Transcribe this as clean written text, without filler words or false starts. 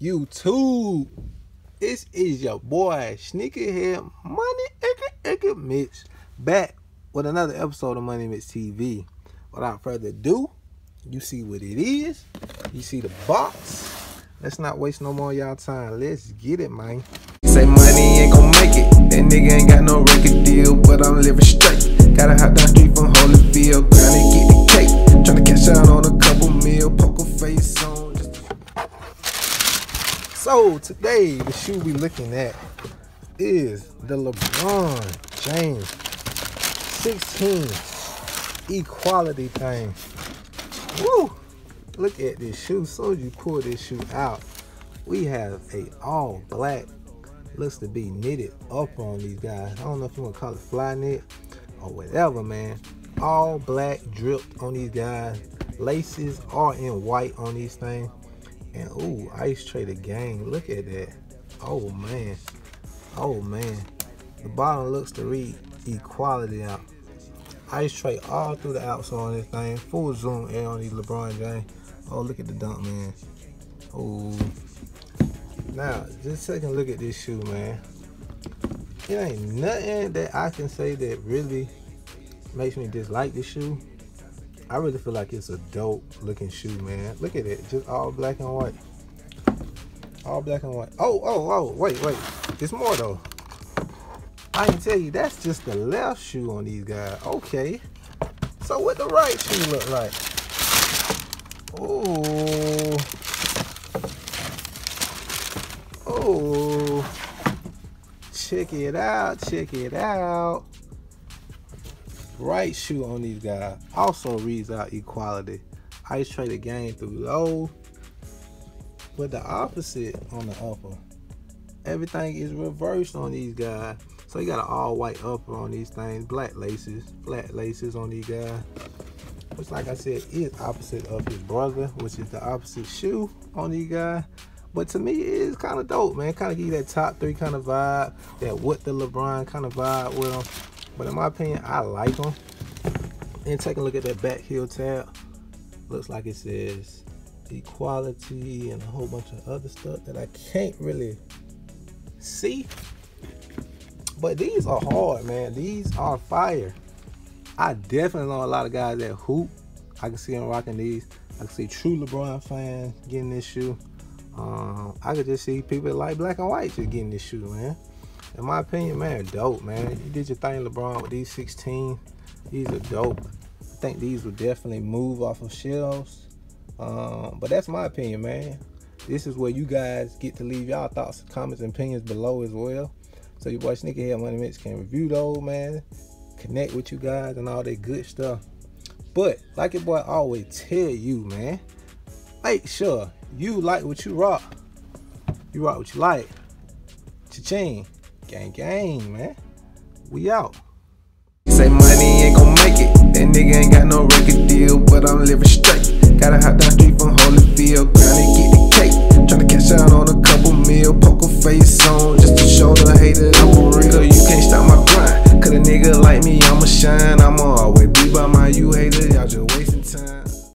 YouTube? This is your boy Sneakerhead Money Mix, back with another episode of Money Mix TV. Without further ado, you see what it is. You see the box. Let's not waste no more of y'all time. Let's get it, man. Say money ain't gon' make it. That nigga ain't got no record deal, but I'm living straight. Gotta hop down street from Holyfield, tryna get the cake. Tryna cash out on a couple meal, poker face on. So today, the shoe we looking at is the LeBron James 16 equality thing. Woo! Look at this shoe. So as you pull this shoe out, we have a all black, looks to be knitted up on these guys. I don't know if you want to call it fly knit or whatever, man. All black dripped on these guys. Laces are in white on these things. And ooh, Ice Trader gang, look at that. Oh man, oh man. The bottom looks to read equality out. Ice Trader all through the outside on this thing. Full zoom in on these LeBron James. Oh, look at the dunk, man. Oh. Now, just take a look at this shoe, man. It ain't nothing that I can say that really makes me dislike this shoe. I really feel like it's a dope looking shoe, man. Look at it, just all black and white. All black and white. Oh, wait. There's more though. I can tell you that's just the left shoe on these guys. Okay. So what the right shoe look like? Oh. Check it out. Right shoe on these guys also reads out equality. Ice Trader gang through low, but the opposite on the upper. Everything is reversed on these guys. So you got an all white upper on these things, black laces, flat laces on these guys, which, like I said, is opposite of his brother, which is the opposite shoe on these guys. But to me, it is kind of dope, man. Kind of give you that top three kind of vibe, that what the LeBron kind of vibe with him. But in my opinion, I like them. And take a look at that back heel tab. Looks like it says equality and a whole bunch of other stuff that I can't really see. But these are hard, man. These are fire. I definitely know a lot of guys that hoop. I can see them rocking these. I can see true LeBron fans getting this shoe. I could just see people that like black and white just getting this shoe, man. In my opinion, man, dope, man. You did your thing, LeBron, with these 16. These are dope. I think these will definitely move off of shelves. But that's my opinion, man. This is where you guys get to leave y'all thoughts, comments, and opinions below as well. So your boy Sneakerhead Money Mix can review those, man. Connect with you guys and all that good stuff. But like your boy always tell you, man, make sure you like what you rock. You rock what you like. Cha-ching. Gang, man. We out. Say money ain't gon' make it. That nigga ain't got no record deal, but I'm living straight. Gotta hop down street from Holyfield, tryna get the cake. Tryna cash out on